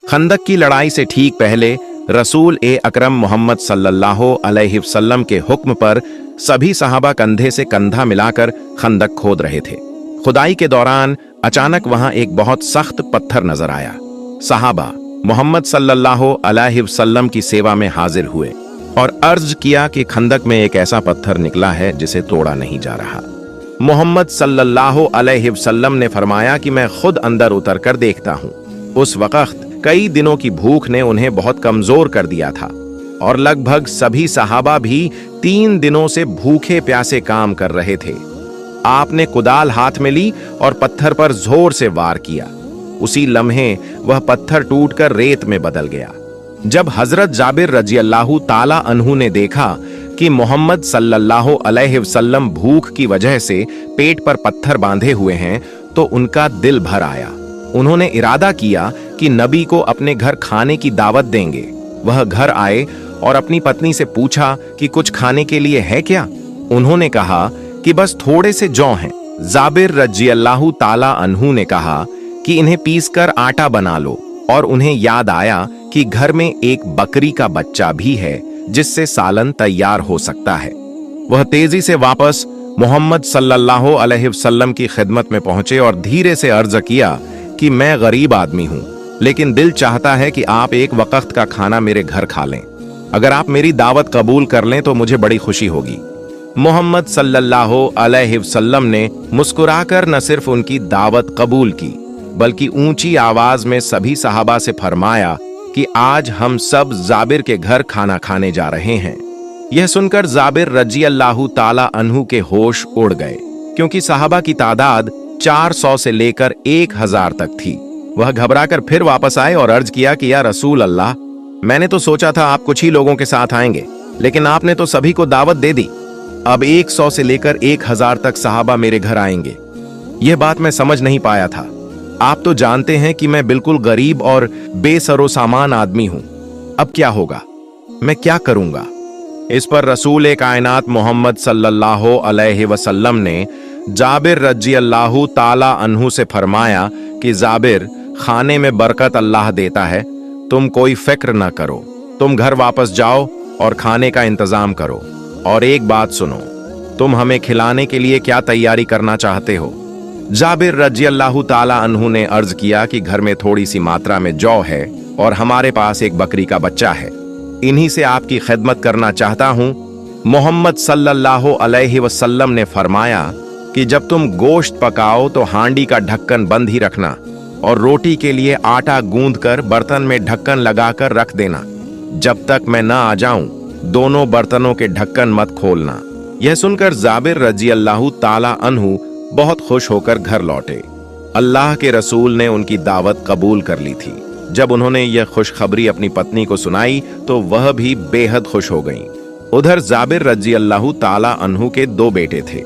खंदक की लड़ाई से ठीक पहले रसूल अकरम मोहम्मद सल्लल्लाहु अलैहि वसल्लम के हुक्म पर सभी सहाबा कंधे से कंधा मिलाकर खंदक खोद रहे थे। खुदाई के दौरान अचानक वहां एक बहुत सख्त पत्थर नजर आया। सहाबा मोहम्मद सल्लल्लाहु अलैहि वसल्लम की सेवा में हाजिर हुए और अर्ज किया कि खंदक में एक ऐसा पत्थर निकला है जिसे तोड़ा नहीं जा रहा। मोहम्मद सल्लल्लाहु अलैहि वसल्लम ने फरमाया कि मैं खुद अंदर उतर कर देखता हूँ। उस वक्त कई दिनों की भूख ने उन्हें बहुत कमजोर कर दिया था और लगभग सभी सहाबा भी 3 दिनों से भूखे प्यासे काम कर रहे थे। आपने कुदाल हाथ में ली और पत्थर पर जोर से वार किया। उसी लम्हे वह पत्थर टूटकर रेत में बदल गया। जब हजरत जाबिर रजी अल्लाहु ताला अन्हु ने देखा कि मोहम्मद सल्लल्लाहु अलैहि वसल्लम भूख की वजह से पेट पर पत्थर बांधे हुए हैं तो उनका दिल भर आया। उन्होंने इरादा किया कि नबी को अपने घर खाने की दावत देंगे। वह घर आए और अपनी पत्नी से पूछा कि कुछ खाने के लिए है क्या। उन्होंने कहा कि बस थोड़े से जौ हैं। जाबिर रजी अल्लाहु ताला अन्हु ने कहा कि इन्हें पीसकर आटा बना लो, और उन्हें याद आया कि घर में एक बकरी का बच्चा भी है जिससे सालन तैयार हो सकता है। वह तेजी से वापस मोहम्मद सल्लल्लाहु अलैहि वसल्लम की खिदमत में पहुंचे और धीरे से अर्ज किया कि मैं गरीब आदमी हूं, लेकिन दिल चाहता है कि आप एक वक्त का खाना मेरे घर खा लें। अगर आप मेरी दावत कबूल कर लें तो मुझे बड़ी खुशी होगी। मोहम्मद सल्लल्लाहु अलैहि वसल्लम ने मुस्कुराकर न सिर्फ उनकी दावत कबूल की बल्कि ऊंची आवाज में सभी सहाबा से फरमाया कि आज हम सब जाबिर के घर खाना खाने जा रहे हैं। यह सुनकर जाबिर रजी अल्लाहु ताला अन्हु के होश उड़ गए, क्योंकि सहाबा की तादाद 400 से लेकर 1000 तक थी। वह घबराकर फिर वापस आए और अर्ज किया कि या रसूल अल्लाह, मैंने तो सोचा था आप कुछ ही लोगों के साथ आएंगे, लेकिन आपने तो सभी को दावत दे दी। अब 100 से लेकर 1000 तक सहाबा मेरे घर आएंगे। यह बात मैं समझ नहीं पाया था। आप तो जानते हैं कि मैं बिल्कुल गरीब और बेसरो सामान आदमी हूं। अब क्या होगा, मैं क्या करूंगा? इस पर रसूल कायनात मोहम्मद सल्लल्लाहु अलैहि वसल्लम ने जाबिर रजी अल्लाहु ताला अन्हु से फरमाया कि जाबिर, खाने में बरकत अल्लाह देता है, तुम कोई फिक्र न करो। तुम घर वापस जाओ और खाने का इंतजाम करो। और एक बात सुनो, तुम हमें खिलाने के लिए क्या तैयारी करना चाहते हो? जाबिर रजी अल्लाहु ताला अन्हु ने अर्ज किया कि घर में थोड़ी सी मात्रा में जौ है और हमारे पास एक बकरी का बच्चा है, इन्हीं से आपकी खिदमत करना चाहता हूं। मोहम्मद सल्लल्लाहु अलैहि वसल्लम ने फरमाया कि जब तुम गोश्त पकाओ तो हांडी का ढक्कन बंद ही रखना और रोटी के लिए आटा गूंदकर बर्तन में ढक्कन लगाकर रख देना। जब तक मैं ना आ जाऊं, दोनों बर्तनों के ढक्कन मत खोलना। यह सुनकर जाबिर रजी अल्लाहु ताला अन्हु बहुत खुश होकर घर लौटे। अल्लाह के रसूल ने उनकी दावत कबूल कर ली थी। जब उन्होंने यह खुशखबरी अपनी पत्नी को सुनाई तो वह भी बेहद खुश हो गईं। उधर जाबिर रजी अल्लाहु ताला अन्हु के 2 बेटे थे।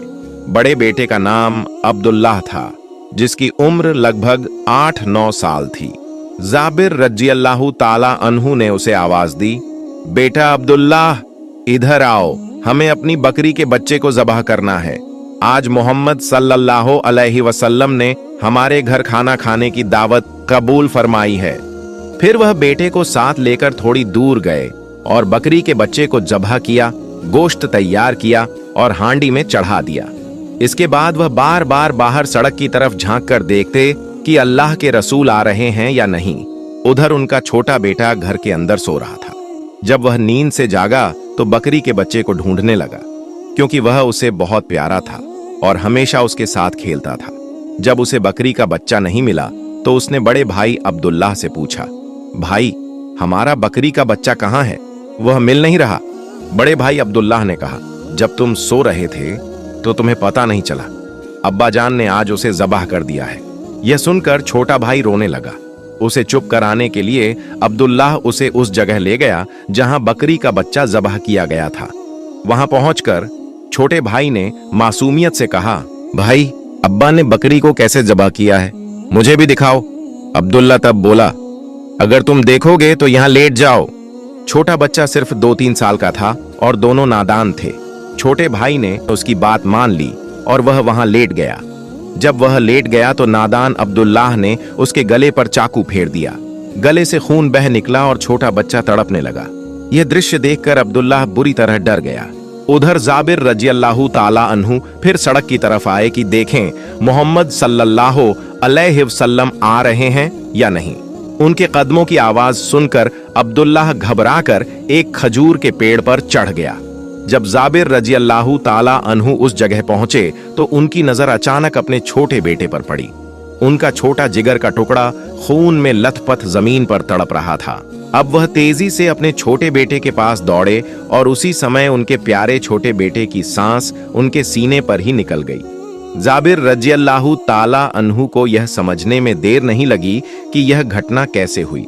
बड़े बेटे का नाम अब्दुल्लाह था, जिसकी उम्र लगभग 8-9 साल थी। जाबिर रजी अल्लाहु ताला अन्हु ने उसे आवाज दी, बेटा अब्दुल्लाह, इधर आओ, हमें अपनी बकरी के बच्चे को ज़बाह करना है। आज मोहम्मद सल्लल्लाहु अलैहि वसल्लम ने हमारे घर खाना खाने की दावत कबूल फरमाई है। फिर वह बेटे को साथ लेकर थोड़ी दूर गए और बकरी के बच्चे को ज़बाह किया, गोश्त तैयार किया और हांडी में चढ़ा दिया। इसके बाद वह बार बार बाहर सड़क की तरफ झांक कर देखते कि अल्लाह के रसूल आ रहे हैं या नहीं। उधर उनका छोटा बेटा घर के अंदर सो रहा था। जब वह नींद से जागा तो बकरी के बच्चे को ढूंढने लगा, क्योंकि वह उसे बहुत प्यारा था और हमेशा उसके साथ खेलता था। जब उसे बकरी का बच्चा नहीं मिला तो उसने बड़े भाई अब्दुल्लाह से पूछा, भाई, हमारा बकरी का बच्चा कहाँ है? वह मिल नहीं रहा। बड़े भाई अब्दुल्लाह ने कहा, जब तुम सो रहे थे तो तुम्हें पता नहीं चला। अब्बा जान ने आज उसे ज़बाह कर दिया है। यह सुनकर छोटा भाई रोने लगा। उसे चुप कराने के लिए अब्दुल्लाह उसे उस जगह ले गया जहां बकरी का बच्चा ज़बाह किया गया था। वहां पहुंचकर छोटे भाई ने मासूमियत से कहा, भाई, अब्बा ने बकरी को कैसे ज़बाह किया है, मुझे भी दिखाओ। अब्दुल्ला तब बोला, अगर तुम देखोगे तो यहां लेट जाओ। छोटा बच्चा सिर्फ 2-3 साल का था और दोनों नादान थे। छोटे भाई ने उसकी बात मान ली और वह वहां लेट गया। जब वह लेट गया तो नादान अब्दुल्लाह ने उसके गले पर चाकू फेर दिया। गले से खून बह निकला और छोटा बच्चा तड़पने लगा। यह दृश्य देखकर अब्दुल्लाह बुरी तरह डर गया। उधर जाबिर रजियल्लाहु ताला अन्हु फिर सड़क की तरफ आए कि देखें मोहम्मद सल्लल्लाहु अलैहि वसल्लम आ रहे हैं या नहीं। उनके कदमों की आवाज सुनकर अब्दुल्लाह घबराकर एक खजूर के पेड़ पर चढ़ गया। जब जाबिर रजियल्लाहु ताला अन्हु उस जगह पहुंचे तो उनकी नजर अचानक अपने छोटे बेटे पर पड़ी। उनका छोटा जिगर का टुकड़ा खून में लथपथ जमीन पर तड़प रहा था। अब वह तेजी से अपने छोटे बेटे के पास दौड़े और उसी समय उनके प्यारे छोटे बेटे की सांस उनके सीने पर ही निकल गई। जाबिर रजियल्लाहु ताला अन्हु को यह समझने में देर नहीं लगी कि यह घटना कैसे हुई।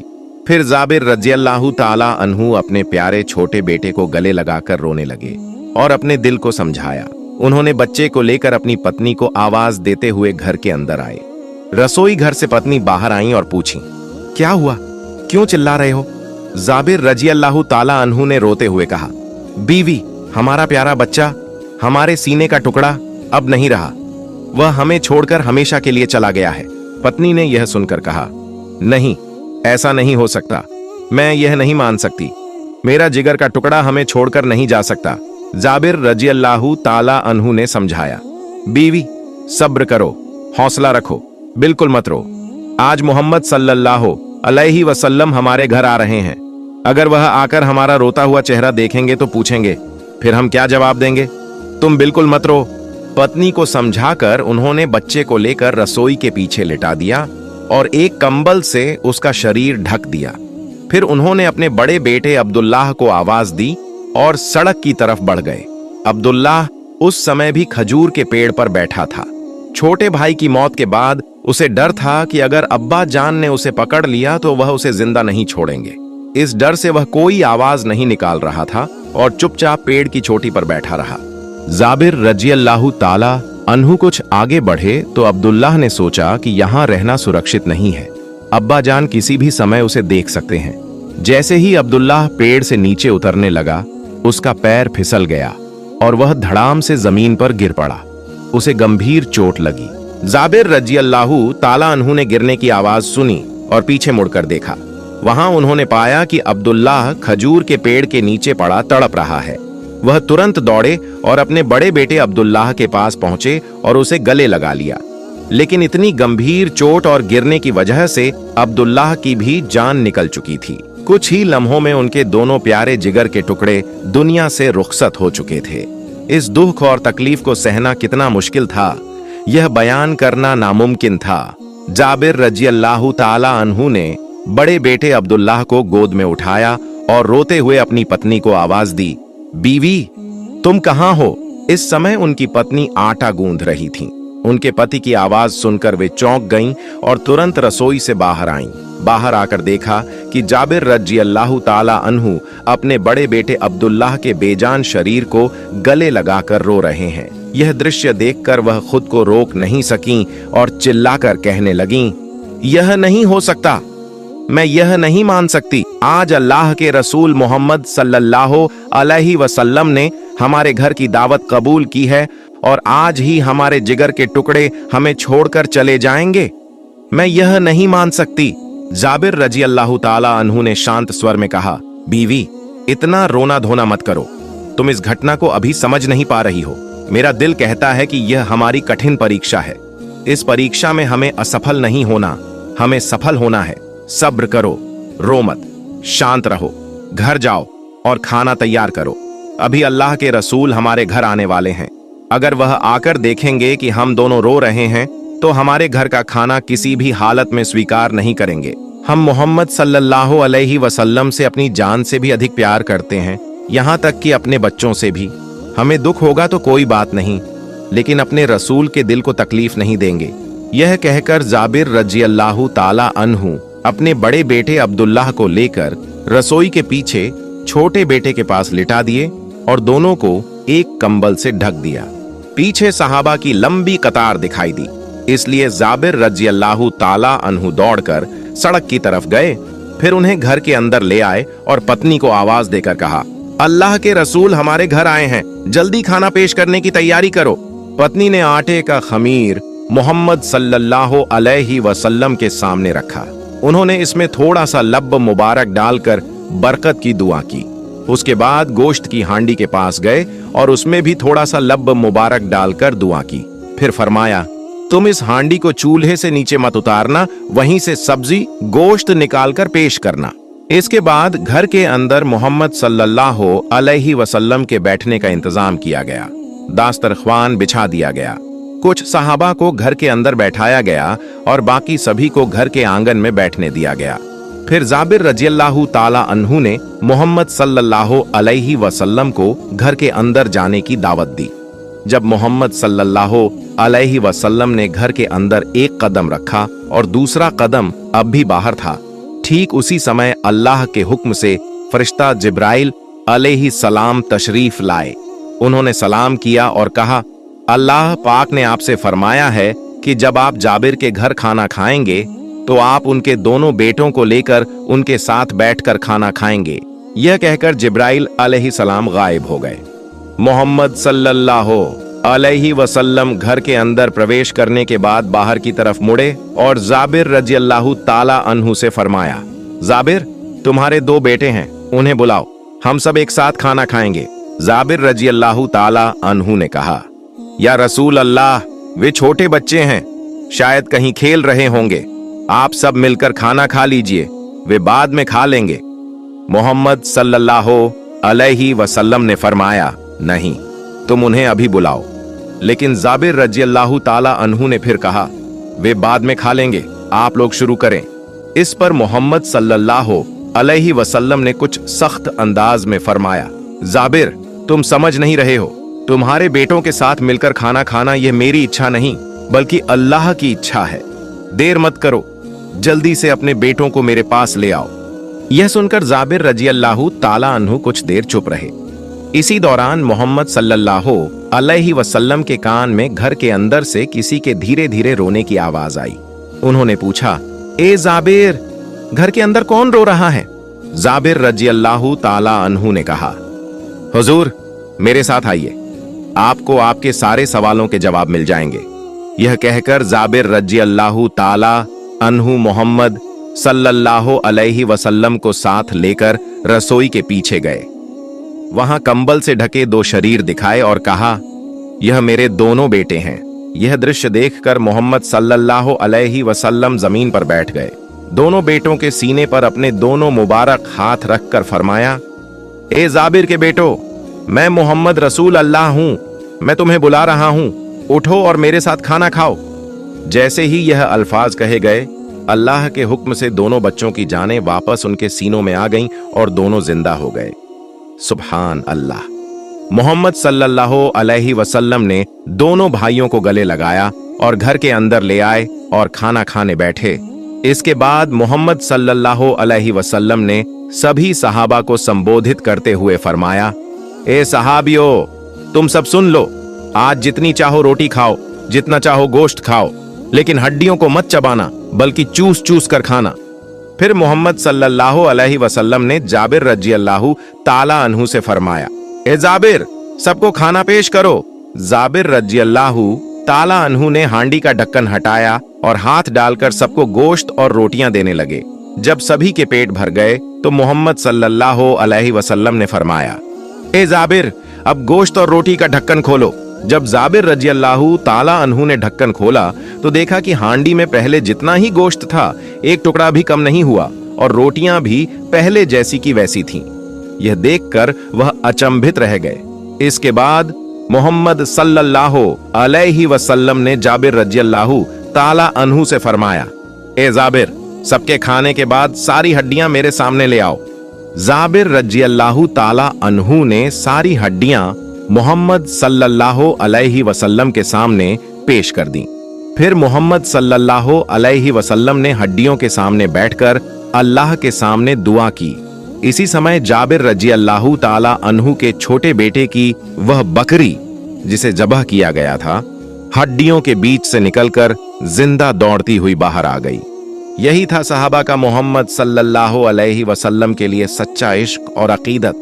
फिर जाबिर रजियल्लाहु ताला अन्हु अपने प्यारे छोटे बेटे को गले लगाकर रोने लगे और अपने दिल को समझाया। उन्होंने बच्चे को लेकर अपनी पत्नी को आवाज देते हुए घर के अंदर आए। रसोई घर से पत्नी बाहर आई और पूछी, क्या हुआ, क्यों चिल्ला रहे हो? जाबिर रजियल्लाहु ताला अन्हु ने रोते हुए कहा, बीवी, हमारा प्यारा बच्चा, हमारे सीने का टुकड़ा अब नहीं रहा। वह हमें छोड़कर हमेशा के लिए चला गया है। पत्नी ने यह सुनकर कहा, नहीं, ऐसा नहीं हो सकता। मैं यह नहीं मान सकती। मेरा जिगर का टुकड़ा हमें छोड़कर नहीं जा सकता। जाबिर रजियल्लाहु ताला अन्हु ने समझाया, बीवी, सब्र करो, हौसला रखो, बिल्कुल मत रो। आज मोहम्मद सल्लल्लाहु अलैहि वसल्लम हमारे घर आ रहे हैं। अगर वह आकर हमारा रोता हुआ चेहरा देखेंगे तो पूछेंगे, फिर हम क्या जवाब देंगे? तुम बिल्कुल मत रो। पत्नी को समझाकर उन्होंने बच्चे को लेकर रसोई के पीछे लिटा दिया और एक कंबल से उसका शरीर ढक दिया। फिर उन्होंने अपने बड़े बेटे अब्दुल्लाह को आवाज दी और सड़क की तरफ बढ़ गए। अब्दुल्लाह उस समय भी खजूर के पेड़ पर बैठा था। छोटे भाई की मौत के बाद उसे डर था कि अगर अब्बा जान ने उसे पकड़ लिया तो वह उसे जिंदा नहीं छोड़ेंगे। इस डर से वह कोई आवाज नहीं निकाल रहा था और चुपचाप पेड़ की चोटी पर बैठा रहा। जाबिर रजियल्लाहु ताला अन्हु कुछ आगे बढ़े तो अब्दुल्लाह ने सोचा कि यहाँ रहना सुरक्षित नहीं है। अब्बा जान किसी भी समय उसे देख सकते हैं। जैसे ही अब्दुल्लाह पेड़ से नीचे उतरने लगा, उसका पैर फिसल गया और वह धड़ाम से जमीन पर गिर पड़ा। उसे गंभीर चोट लगी। जाबिर रजियल्लाहु ताला अन्हु ने गिरने की आवाज सुनी और पीछे मुड़कर देखा। वहां उन्होंने पाया कि अब्दुल्लाह खजूर के पेड़ के नीचे पड़ा तड़प रहा है। वह तुरंत दौड़े और अपने बड़े बेटे अब्दुल्लाह के पास पहुंचे और उसे गले लगा लिया। लेकिन इतनी गंभीर चोट और गिरने की वजह से अब्दुल्लाह की भी जान निकल चुकी थी। कुछ ही लम्हों में उनके दोनों प्यारे जिगर के टुकड़े दुनिया से रुखसत हो चुके थे। इस दुख और तकलीफ को सहना कितना मुश्किल था, यह बयान करना नामुमकिन था। जाबिर रजियल्लाहु ताला अन्हु ने बड़े बेटे अब्दुल्लाह को गोद में उठाया और रोते हुए अपनी पत्नी को आवाज दी, बीवी, तुम कहां हो? इस समय उनकी पत्नी आटा गूंथ रही थीं। उनके पति की आवाज सुनकर वे चौंक गईं और तुरंत रसोई से बाहर आईं। बाहर आकर देखा कि जाबिर रजियल्लाहु ताला अन्हु अपने बड़े बेटे अब्दुल्लाह के बेजान शरीर को गले लगाकर रो रहे हैं। यह दृश्य देखकर वह खुद को रोक नहीं सकीं और चिल्लाकर कहने लगीं, यह नहीं हो सकता, मैं यह नहीं मान सकती। आज अल्लाह के रसूल मोहम्मद सल्लल्लाहु अलैहि वसल्लम ने हमारे घर की दावत कबूल की है और आज ही हमारे जिगर के टुकड़े हमें छोड़कर चले जाएंगे। मैं यह नहीं मान सकती। जाबिर रजियल्लाहु ताला अन्हु ने शांत स्वर में कहा, बीवी, इतना रोना धोना मत करो। तुम इस घटना को अभी समझ नहीं पा रही हो। मेरा दिल कहता है कि यह हमारी कठिन परीक्षा है। इस परीक्षा में हमें असफल नहीं होना, हमें सफल होना है। सब्र करो, रो मत, शांत रहो, घर जाओ और खाना तैयार करो। अभी अल्लाह के रसूल हमारे घर आने वाले हैं। अगर वह आकर देखेंगे कि हम दोनों रो रहे हैं तो हमारे घर का खाना किसी भी हालत में स्वीकार नहीं करेंगे। हम मोहम्मद सल्लल्लाहु अलैहि वसल्लम से अपनी जान से भी अधिक प्यार करते हैं, यहाँ तक कि अपने बच्चों से भी। हमें दुख होगा तो कोई बात नहीं, लेकिन अपने रसूल के दिल को तकलीफ नहीं देंगे। यह कहकर जाबिर रजियल्लाहु ताला अन्हु अपने बड़े बेटे अब्दुल्लाह को लेकर रसोई के पीछे छोटे बेटे के पास लिटा दिए और दोनों को एक कंबल से ढक दिया। पीछे सहाबा की लंबी कतार दिखाई दी, इसलिए जाबिर रजियल्लाहु ताला अन्हु दौड़कर सड़क की तरफ गए। फिर उन्हें घर के अंदर ले आए और पत्नी को आवाज देकर कहा, अल्लाह के रसूल हमारे घर आए हैं, जल्दी खाना पेश करने की तैयारी करो। पत्नी ने आटे का खमीर मोहम्मद सल्लल्लाहु अलैहि वसल्लम के सामने रखा। उन्होंने इसमें थोड़ा सा लब मुबारक डालकर बरकत की दुआ की। उसके बाद गोश्त की हांडी के पास गए और उसमें भी थोड़ा सा लब मुबारक डालकर दुआ की। फिर फरमाया, तुम इस हांडी को चूल्हे से नीचे मत उतारना, वहीं से सब्जी गोश्त निकालकर पेश करना। इसके बाद घर के अंदर मोहम्मद सल्लल्लाहु अलैहि वसल्लम के बैठने का इंतजाम किया गया। दास्तरख्वान बिछा दिया गया। कुछ सहाबा को घर के अंदर बैठाया गया और बाकी सभी को घर के आंगन में बैठने दिया गया। फिर जाबिर रज़ियल्लाहु ताला अन्हु ने मोहम्मद सल्लल्लाहु अलैहि वसल्लम को घर के अंदर जाने की दावत दी। जब मोहम्मद सल्लल्लाहु अलैहि वसल्लम ने घर के अंदर एक कदम रखा और दूसरा कदम अब भी बाहर था, ठीक उसी समय अल्लाह के हुक्म से फरिश्ता जिब्राइल अलैहि सलाम तशरीफ लाए। उन्होंने सलाम किया और कहा, अल्लाह पाक ने आपसे फरमाया है कि जब आप जाबिर के घर खाना खाएंगे तो आप उनके दोनों बेटों को लेकर उनके साथ बैठकर खाना खाएंगे। यह कहकर जिब्राइल अलैहि सलाम गायब हो गए। मोहम्मद सल्लल्लाहु अलैहि वसल्लम घर के अंदर प्रवेश करने के बाद बाहर की तरफ मुड़े और जाबिर रज़ियल्लाहु ताला अन्हु से फरमाया, जाबिर, तुम्हारे 2 बेटे हैं, उन्हें बुलाओ, हम सब एक साथ खाना खाएंगे। जाबिर रज़ियल्लाहु ताला अन्हु ने कहा, या रसूल अल्लाह, वे छोटे बच्चे हैं, शायद कहीं खेल रहे होंगे, आप सब मिलकर खाना खा लीजिए, वे बाद में खा लेंगे। मोहम्मद सल्लल्लाहु अलैहि वसल्लम ने फरमाया, नहीं, तुम उन्हें अभी बुलाओ। लेकिन जाबिर रज़ियल्लाहु ताला अन्हु ने फिर कहा, वे बाद में खा लेंगे, आप लोग शुरू करें। इस पर मोहम्मद सल्लल्लाहु अलैहि वसल्लम ने कुछ सख्त अंदाज में फरमाया, जाबिर, तुम समझ नहीं रहे हो, तुम्हारे बेटों के साथ मिलकर खाना खाना यह मेरी इच्छा नहीं बल्कि अल्लाह की इच्छा है। देर मत करो, जल्दी से अपने बेटों को मेरे पास ले आओ। यह सुनकर जाबिर रज़ियल्लाहु ताला अन्हु कुछ देर चुप रहे। इसी दौरान मोहम्मद सल्लल्लाहु अलैहि वसल्लम के कान में घर के अंदर से किसी के धीरे धीरे रोने की आवाज आई। उन्होंने पूछा, ए जाबिर, घर के अंदर कौन रो रहा है? जाबिर रज़ियल्लाहु ताला अन्हु ने कहा, हुजूर, मेरे साथ आइए, आपको आपके सारे सवालों के जवाब मिल जाएंगे। यह कहकर जाबिर रज़ियल्लाहु ताला अन्हु मोहम्मद सल्लल्लाहु अलैहि वसल्लम को साथ लेकर रसोई के पीछे गए। वहां कंबल से ढके 2 शरीर दिखाए और कहा, यह मेरे दोनों बेटे हैं। यह दृश्य देखकर मोहम्मद सल्लल्लाहु अलैहि वसल्लम जमीन पर बैठ गए। दोनों बेटों के सीने पर अपने दोनों मुबारक हाथ रखकर फरमाया, ए जाबिर के बेटो, मैं मोहम्मद रसूल अल्लाह हूं, मैं तुम्हें बुला रहा हूं, उठो और मेरे साथ खाना खाओ। जैसे ही यह अल्फाज कहे गए, अल्लाह के हुक्म से दोनों बच्चों की जानें वापस उनके सीनों में आ गईं और दोनों जिंदा हो गए। सुभान अल्लाह। मोहम्मद सल्लल्लाहु अलैहि वसल्लम ने दोनों भाइयों को गले लगाया और घर के अंदर ले आए और खाना खाने बैठे। इसके बाद मोहम्मद सल्लल्लाहु अलैहि वसल्लम ने सभी सहाबा को संबोधित करते हुए फरमाया, ए सहाबियो, तुम सब सुन लो, आज जितनी चाहो रोटी खाओ, जितना चाहो गोश्त खाओ, लेकिन हड्डियों को मत चबाना बल्कि चूस चूस कर खाना। फिर मोहम्मद सल्लल्लाहु अलैहि वसल्लम ने जाबिर रज़ियल्लाहु ताला अन्हु से फरमाया, ए जाबिर, सबको खाना पेश करो। जाबिर रज़ियल्लाहु ताला अन्हु ने हांडी का ढक्कन हटाया और हाथ डालकर सबको गोश्त और रोटियां देने लगे। जब सभी के पेट भर गए तो मोहम्मद सल्लल्लाहु अलैहि वसल्लम ने फरमाया, ए जाबिर, अब गोश्त और रोटी का ढक्कन खोलो। जब जाबिर रज़ियल्लाहु ताला अन्हु ने ढक्कन खोला तो देखा कि हांडी में पहले जितना ही गोश्त था, एक टुकड़ा भी कम नहीं हुआ और रोटियां भी पहले जैसी की वैसी थीं। यह देखकर वह अचंभित रह गए। इसके बाद मोहम्मद सल्लल्लाहु अलैहि वसल्लम ने जाबिर रज़ियल्लाहु ताला अन्हु से फरमाया, ए जाबिर, सबके खाने के बाद सारी हड्डियां मेरे सामने ले आओ। जाबिर रज़ियल्लाहु ताला अन्हु ने सारी हड्डियां मोहम्मद सल्लल्लाहु अलैहि वसल्लम के सामने पेश कर दी। फिर मोहम्मद सल्लल्लाहु अलैहि वसल्लम ने हड्डियों के सामने बैठकर अल्लाह के सामने दुआ की। इसी समय जाबिर रज़ियल्लाहु ताला अन्हु के छोटे बेटे की वह बकरी जिसे ज़बह किया गया था, हड्डियों के बीच से निकलकर जिंदा दौड़ती हुई बाहर आ गई। यही था सहाबा का मोहम्मद सल्लल्लाहु अलैहि वसल्लम के लिए सच्चा इश्क और अकीदत।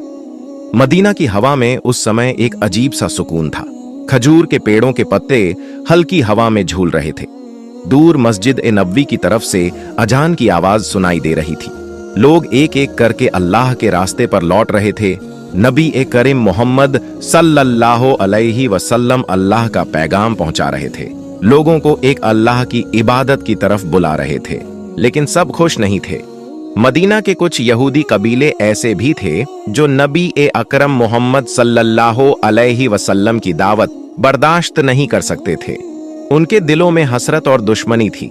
मदीना की हवा में उस समय एक अजीब सा सुकून था। खजूर के पेड़ों के पत्ते हल्की हवा में झूल रहे थे। दूर मस्जिद ए नबवी की तरफ से अजान की आवाज सुनाई दे रही थी। लोग एक एक करके अल्लाह के रास्ते पर लौट रहे थे। नबी ए करीम मोहम्मद सल्लल्लाहु अलैहि वसल्लम अल्लाह का पैगाम पहुंचा रहे थे, लोगों को एक अल्लाह की इबादत की तरफ बुला रहे थे। लेकिन सब खुश नहीं थे। मदीना के कुछ यहूदी कबीले ऐसे भी थे जो नबी ए अकरम मोहम्मद सल्लल्लाहु अलैहि वसल्लम की दावत बर्दाश्त नहीं कर सकते थे। उनके दिलों में हसरत और दुश्मनी थी।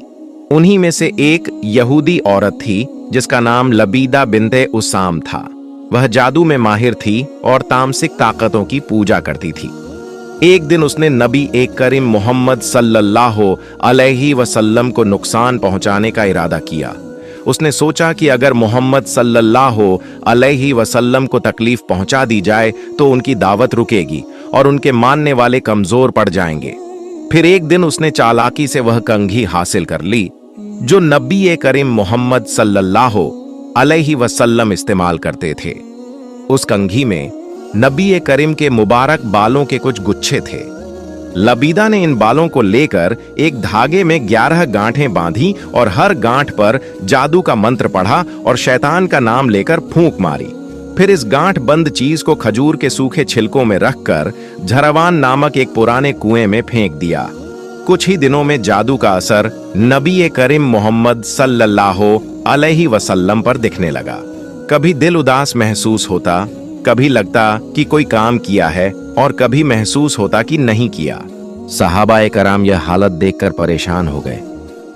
उन्हीं में से एक यहूदी औरत थी जिसका नाम लबीदा बिन्ते उसाम था। वह जादू में माहिर थी और तामसिक ताकतों की पूजा करती थी। एक दिन उसने नबी ए करीम मोहम्मद सल्लल्लाहु अलैहि वसल्लम को नुकसान पहुंचाने का इरादा किया। उसने सोचा कि अगर मोहम्मद सल्लल्लाहु अलैहि वसल्लम को तकलीफ पहुंचा दी जाए तो उनकी दावत रुकेगी और उनके मानने वाले कमजोर पड़ जाएंगे। फिर एक दिन उसने चालाकी से वह कंघी हासिल कर ली जो नबी ए करीम मोहम्मद सल्लल्लाहु अलैहि वसल्लम इस्तेमाल करते थे। उस कंघी में नबी ए करीम के मुबारक बालों के कुछ गुच्छे थे। लबीदा ने इन बालों को लेकर एक धागे में 11 गांठें बांधी और हर गांठ पर जादू का मंत्र पढ़ा और शैतान का नाम लेकर फूंक मारी। फिर इस गांठ बंद चीज को खजूर के सूखे छिलकों में रखकर झरवान नामक एक पुराने कुएं में फेंक दिया। कुछ ही दिनों में जादू का असर नबी ए करीम मोहम्मद सल्लल्लाहु अलैहि वसल्लम पर दिखने लगा। कभी दिल उदास महसूस होता, कभी लगता कि कोई काम किया है और कभी महसूस होता कि नहीं किया। सहाबाए कराम यह हालत देखकर परेशान हो गए,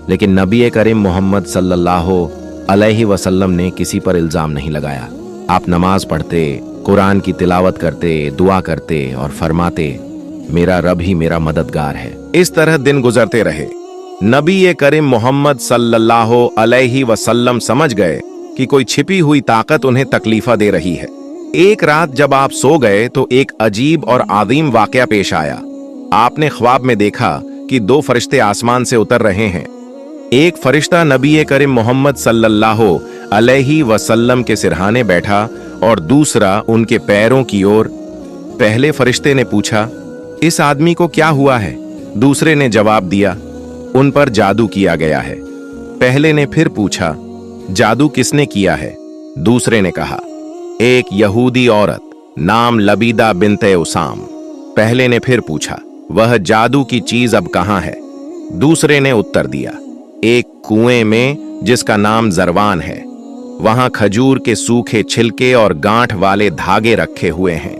लेकिन नबी ए करीम मोहम्मद सल्लल्लाहु अलैहि वसल्लम ने किसी पर इल्जाम नहीं लगाया। आप नमाज पढ़ते, कुरान की तिलावत करते, दुआ करते और फरमाते, मेरा रब ही मेरा मददगार है। इस तरह दिन गुजरते रहे। नबी ए करीम मोहम्मद सल्लल्लाहु अलैहि वसल्लम समझ गए कि कोई छिपी हुई ताकत उन्हें तकलीफा दे रही है। एक रात जब आप सो गए तो एक अजीब और आदीम वाकया पेश आया। आपने ख्वाब में देखा कि 2 फरिश्ते आसमान से उतर रहे हैं। एक फरिश्ता नबी ए करीम मोहम्मद सल्लल्लाहु अलैहि वसल्लम के सिरहाने बैठा और दूसरा उनके पैरों की ओर। पहले फरिश्ते ने पूछा, इस आदमी को क्या हुआ है? दूसरे ने जवाब दिया, उन पर जादू किया गया है। पहले ने फिर पूछा, जादू किसने किया है? दूसरे ने कहा, एक यहूदी औरत नाम लबीदा बिन्ते उसाम। पहले ने फिर पूछा, वह जादू की चीज अब कहां है? दूसरे ने उत्तर दिया, एक कुएं में जिसका नाम जरवान है। वहां खजूर के सूखे छिलके और गांठ वाले धागे रखे हुए हैं।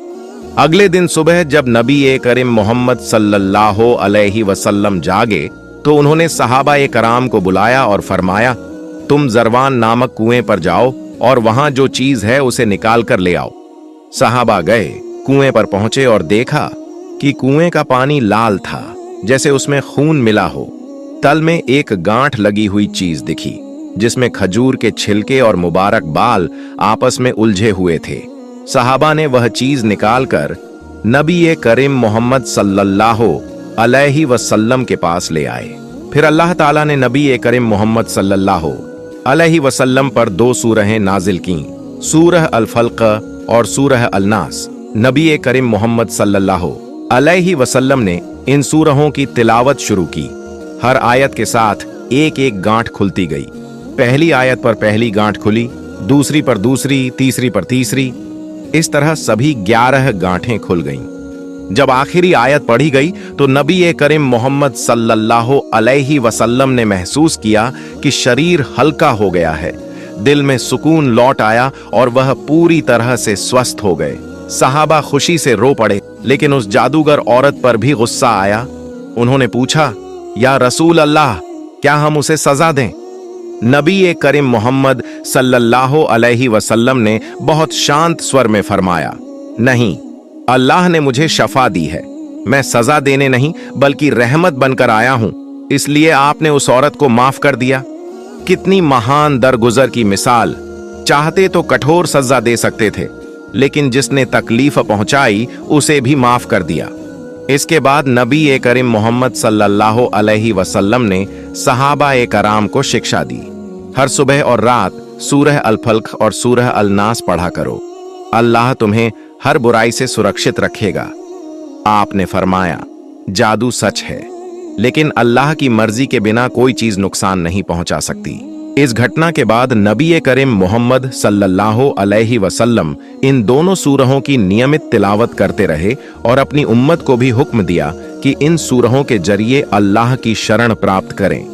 अगले दिन सुबह जब नबी ए करीम मोहम्मद सल्लल्लाहु अलैहि वसल्लम जागे तो उन्होंने सहाबा ए कराम को बुलाया और फरमाया, तुम जरवान नामक कुएं पर जाओ और वहां जो चीज है उसे निकाल कर ले आओ। सहाबा गए, कुएं पर पहुंचे और देखा कि कुएं का पानी लाल था, जैसे उसमें खून मिला हो। तल में एक गांठ लगी हुई चीज दिखी जिसमें खजूर के छिलके और मुबारक बाल आपस में उलझे हुए थे। सहाबा ने वह चीज निकालकर नबी ए करीम मोहम्मद सल्लल्लाहु अलैहि वसल्लम के पास ले आए। फिर अल्लाह ताला ने नबी ए करीम मोहम्मद सल्लल्लाहु अलैहि वसल्लम पर 2 सूरहें नाजिल की, सूरह अल फल्क और सूरह अल नास। नबी ए करीम मोहम्मद सल्लल्लाहु अलैहि वसल्लम ने इन सूरहों की तिलावत शुरू की। हर आयत के साथ एक एक गांठ खुलती गई। पहली आयत पर पहली गांठ खुली, दूसरी पर दूसरी, तीसरी पर तीसरी। इस तरह सभी 11 गांठें खुल गईं। जब आखिरी आयत पढ़ी गई तो नबी ए करीम मोहम्मद सल्लल्लाहु अलैहि वसल्लम ने महसूस किया कि शरीर हल्का हो गया है। दिल में सुकून लौट आया और वह पूरी तरह से स्वस्थ हो गए। सहाबा खुशी से रो पड़े, लेकिन उस जादूगर औरत पर भी गुस्सा आया। उन्होंने पूछा, या रसूल अल्लाह, क्या हम उसे सजा दें? नबी ए करीम मोहम्मद सल्लल्लाहु अलैहि वसल्लम ने बहुत शांत स्वर में फरमाया, नहीं, अल्लाह ने मुझे शफा दी है। मैं सजा देने नहीं बल्कि रहमत बनकर आया हूं, इसलिए आपने उस औरत को माफ कर दिया। कितनी महान दरगुजर की मिसाल। चाहते तो कठोर सजा दे सकते थे, लेकिन जिसने तकलीफ पहुंचाई उसे भी माफ कर दिया। इसके बाद नबी ए करीम मोहम्मद सल्लल्लाहु अलैहि वसल्लम ने सहाबा ए कराम को शिक्षा दी, हर सुबह और रात सूरह अल फल्क और सूरह अल नास पढ़ा करो, अल्लाह तुम्हें हर बुराई से सुरक्षित रखेगा। आपने फरमाया, जादू सच है, लेकिन अल्लाह की मर्जी के बिना कोई चीज नुकसान नहीं पहुंचा सकती। इस घटना के बाद नबी करीम मोहम्मद सल्लल्लाहु अलैहि वसल्लम इन दोनों सूरहों की नियमित तिलावत करते रहे और अपनी उम्मत को भी हुक्म दिया कि इन सूरहों के जरिए अल्लाह की शरण प्राप्त करें।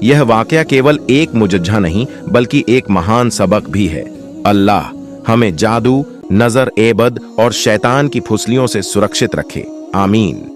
यह वाकया केवल एक मुजज्जा नहीं बल्कि एक महान सबक भी है। अल्लाह हमें जादू, नजर एबद और शैतान की फुसलियों से सुरक्षित रखे। आमीन।